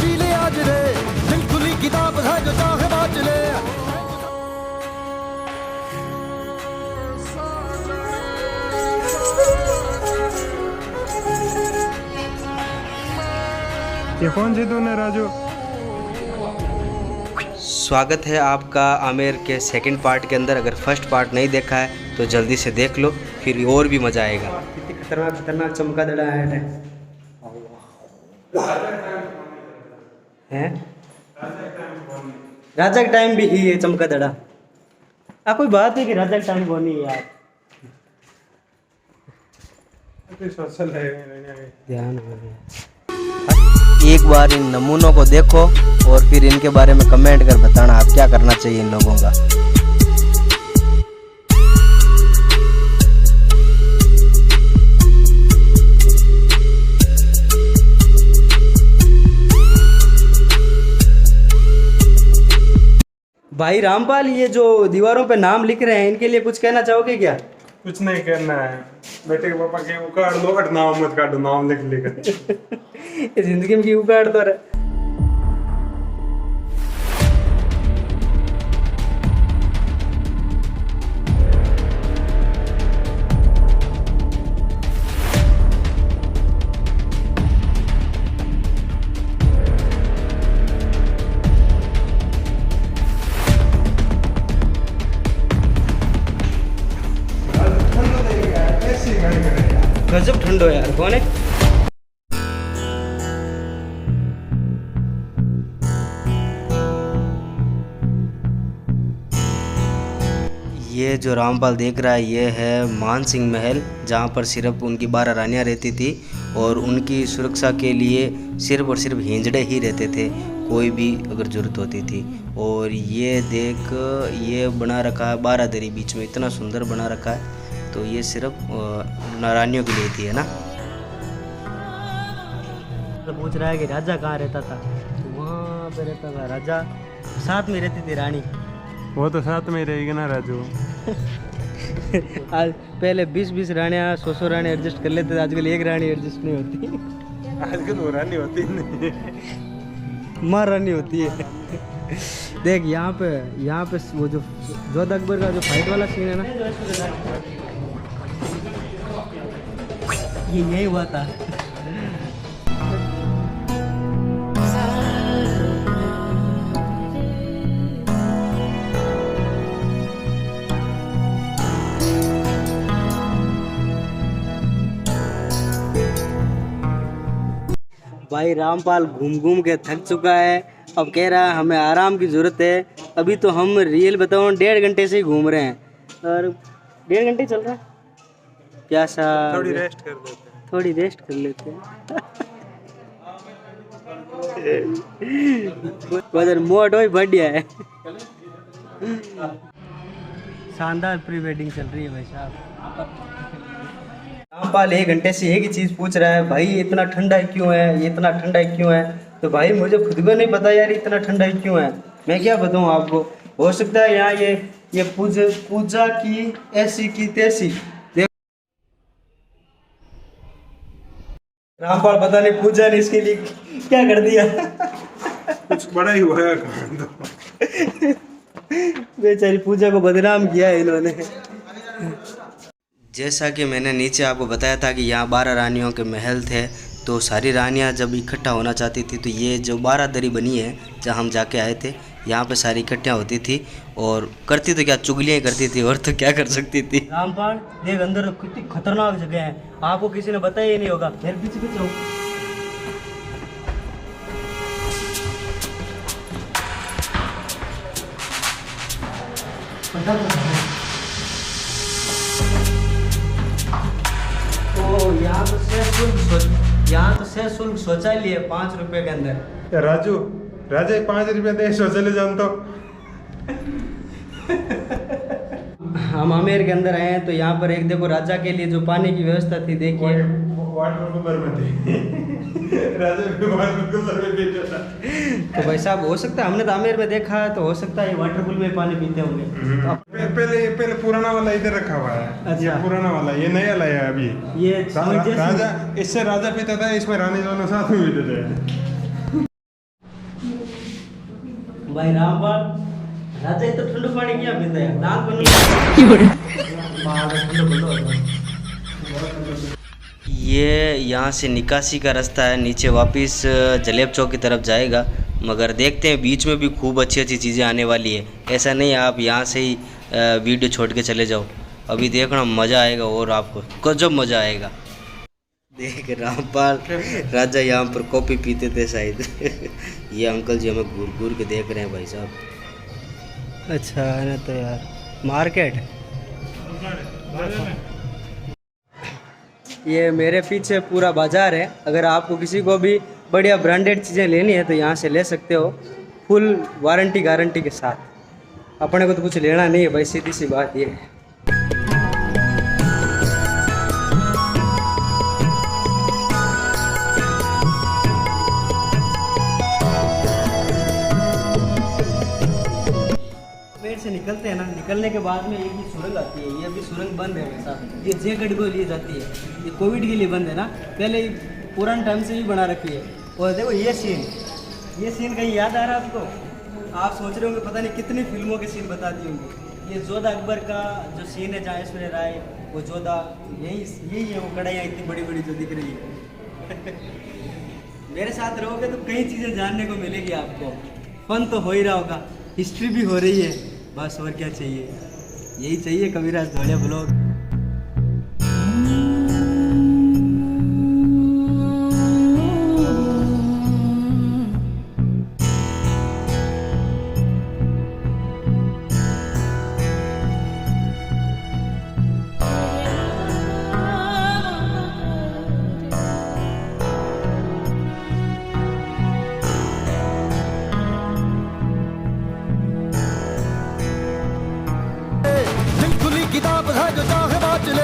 P ले आज रे, दिल खुली किताब है जो चाहे बाज ले। ये कौन सी धुन है राजू? स्वागत है आपका आमिर के सेकंड पार्ट के अंदर। अगर फर्स्ट पार्ट नहीं देखा है तो जल्दी से देख लो, फिर और भी मज़ा आएगा। कितनी खतरनाक खतरनाक चमगादड़ है। राजा का टाइम भी ही है चमगादड़ा। कोई बात है कि राजा का टाइम कौन है यार। ध्यान हो गया। एक बार इन नमूनों को देखो और फिर इनके बारे में कमेंट कर बताना आप क्या करना चाहिए इन लोगों का। भाई रामपाल, ये जो दीवारों पे नाम लिख रहे हैं इनके लिए कुछ कहना चाहोगे क्या? कुछ नहीं करना है, बेटे के पापा के उकाड़ लो, नाम मत काटो, नाम लिख लिख। जिंदगी में क्यों उकाड़ दो रहे। गजब ठंडो यार। कौन है? ये जो रामपाल देख रहा है ये है मान सिंह महल, जहाँ पर सिर्फ उनकी 12 रानियाँ रहती थी और उनकी सुरक्षा के लिए सिर्फ और सिर्फ हिंजड़े ही रहते थे, कोई भी अगर ज़रूरत होती थी। और ये देख, ये बना रखा है 12 दरी बीच में, इतना सुंदर बना रखा है। तो ये सिर्फ रानियों के लिए थी, है ना। तो पूछ रहा है कि राजा कहाँ रहता था, तो वहाँ पे रहता था राजा, साथ में रहती थी रानी। वो तो साथ में रहेगी ना राजू। आज पहले 20-20 रानियाँ 100 रानी एडजस्ट कर लेते थे, आजकल एक रानी एडजस्ट नहीं होती। आजकल वो रानी होती नहीं, माँ रानी होती है। देख यहाँ पे वो जो जोधा अकबर का जो फाइट वाला सीन है ना, ये यही हुआ था। भाई रामपाल घूम घूम के थक चुका है, अब कह रहा है हमें आराम की ज़रूरत है। अभी तो हम रियल बताऊँ 1.5 घंटे से ही घूम रहे हैं और 1.5 घंटे चल रहा है। प्यासा, थोड़ी रेस्ट कर लेते हैं, थोड़ी रेस्ट कर लेते हैं। वजन मोट हो बढ़िया है। शानदार प्री वेडिंग चल रही है भाई साहब। रामपाल 1 घंटे से एक ही चीज़ पूछ रहा है, भाई इतना ठंडा क्यों है, ये इतना ठंडा क्यों है। तो भाई मुझे खुद को नहीं पता यार इतना ठंडा क्यों है, मैं क्या बताऊँ आपको। हो सकता है यहाँ ये पूजा की ऐसी की तैसी। रामपाल पता नहीं पूजा ने इसके लिए क्या कर दिया। कुछ बड़ा ही हुआ है तो। बेचारी पूजा को बदनाम किया है इन्होंने। जैसा कि मैंने नीचे आपको बताया था कि यहाँ 12 रानियों के महल थे, तो सारी रानियाँ जब इकट्ठा होना चाहती थी तो ये जो 12 दरी बनी है जहाँ हम जाके आए थे, यहाँ पे सारी इकट्ठियाँ होती थी और करती तो क्या, चुगलियाँ करती थी और तो क्या कर सकती थी। रामपाल देख अंदर कितनी खतरनाक जगह है, आपको किसी ने बताया ही नहीं होगा। मेरे पीछे पीछे हो। यहाँ तो सशुल्क शौचालय है 5 रुपए के अंदर। राजू, राजा 5 रुपये दे शौचालय जान तो। हम आमेर के अंदर आए हैं तो यहाँ पर एक देखो राजा के लिए जो पानी की व्यवस्था थी, देखिए वाटर कूलर में थी। राजा भी वाटर कूलर में पीता था। तो भाई साहब हो सकता है, हमने तो आमेर में देखा है, तो हो सकता है ये वाटर कूलर में पानी पीते होंगे। पहले पुराना वाला इधर रखा हुआ है। अच्छा। ये पुराना वाला, ये नया लाया है अभी। ये राजा, इससे राजा पीता था, इसमें रानी दोनों साथ में पीते थे। भाई रामपाल राजा तो ठंडू पानी क्या पीता है दांत बन ये यहाँ से निकासी का रास्ता है, नीचे वापस जलेब चौक की तरफ जाएगा। मगर देखते हैं बीच में भी खूब अच्छी अच्छी चीज़ें आने वाली है। ऐसा नहीं है आप यहाँ से ही वीडियो छोड़ के चले जाओ, अभी देखना मज़ा आएगा और आपको गजब मज़ा आएगा। देख रामपाल राजा यहाँ पर कॉफ़ी पीते थे शायद। ये अंकल जी हमें घूर घूर के देख रहे हैं भाई साहब। अच्छा है ना, तो यार मार्केट ये मेरे पीछे पूरा बाजार है। अगर आपको किसी को भी बढ़िया ब्रांडेड चीज़ें लेनी है तो यहाँ से ले सकते हो, फुल वारंटी गारंटी के साथ। अपने को तो कुछ लेना नहीं है भाई, सीधी सी बात ये है। पेड़ से निकलते हैं ना, निकलने के बाद में एक ही सुरंग आती है। ये अभी सुरंग बंद है वैसा, ये जयगढ़ को लिए जाती है, ये कोविड के लिए बंद है ना, पहले पुराने टाइम से ही बना रखी है। और देखो ये सीन कहीं याद आ रहा है आपको? आप सोच रहे होंगे पता नहीं कितनी फिल्मों के सीन बता दिए होंगे। ये जोधा अकबर का जो सीन है जहाँ ऐश्वर्या राय वो जोधा, यही है वो कढ़ाइयाँ इतनी बड़ी बड़ी जो दिख रही है। मेरे साथ रहोगे तो कई चीज़ें जानने को मिलेगी आपको, फन तो हो ही रहा होगा, हिस्ट्री भी हो रही है, बस और क्या चाहिए, यही चाहिए कविराज धोड़िया ब्लॉग। किताब है जो चाहे बाँच ले,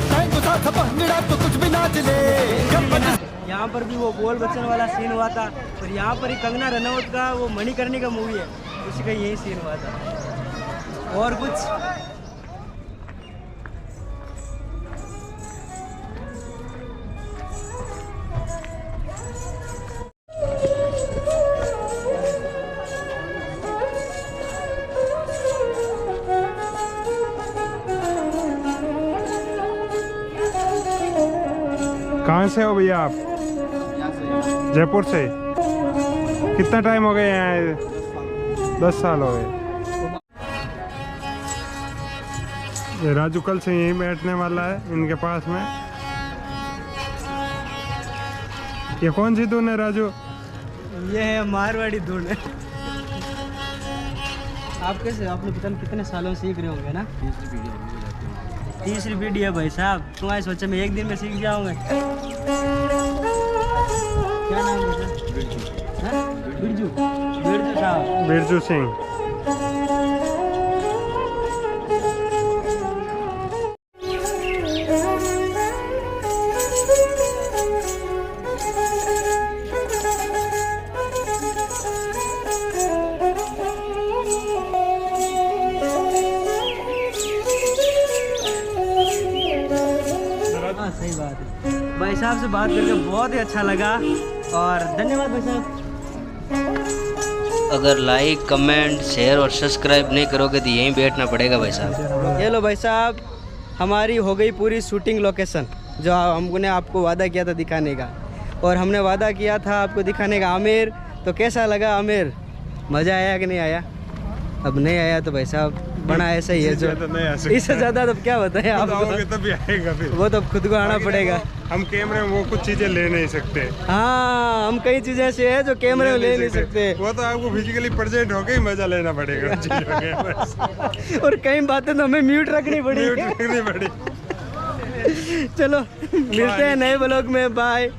टाइम को साथ पहनड़ा तो कुछ भी नाच ले। यहाँ पर भी वो बोल बच्चन वाला सीन हुआ था, और यहाँ पर ही कंगना रनौत का वो मणिकर्णी का मूवी है, उसी का यही सीन हुआ था। और कुछ कहाँ से हो भैया आप? जयपुर से। कितना टाइम हो गया यहाँ आए? 10 साल हो गए। ये राजू कल से यहीं बैठने वाला है इनके पास में। ये कौन सी धुन है राजू? ये है मारवाड़ी धुन। आप कैसे, आपने पता नहीं कितने सालों से सीख रहे होंगे ना? तीसरी पीढ़ी है भाई साहब। तुम्हारे सोचा मैं एक दिन में सीख जाऊंगा। क्या नाम है? बिरजू साहब। बिरजू सिंह। सही बात है भाई साहब, से बात करके बहुत ही अच्छा लगा और धन्यवाद भाई साहब। अगर लाइक कमेंट शेयर और सब्सक्राइब नहीं करोगे तो यहीं बैठना पड़ेगा भाई साहब। ये लो भाई साहब, हमारी हो गई पूरी शूटिंग लोकेशन जो हमने आपको वादा किया था दिखाने का, और हमने वादा किया था आपको दिखाने का आमेर। तो कैसा लगा आमेर? मज़ा आया कि नहीं आया? अब नहीं आया तो भाई साहब बना ऐसा ही है, जो इससे ज़्यादा तो क्या बताएं आप, तभी आएगा फिर। वो तो खुद को आना पड़ेगा। हम कैमरे में वो कुछ चीजें ले नहीं सकते। हाँ, हम कई चीजें ऐसे हैं जो कैमरे में ले नहीं सकते। वो तो आपको फिजिकली प्रेजेंट होके ही मजा लेना पड़ेगा। और कई बातें तो हमें म्यूट रखनी पड़ेगी। म्यूट रखनी पड़ेगी। चलो मिलते हैं नए ब्लॉग में, बाय।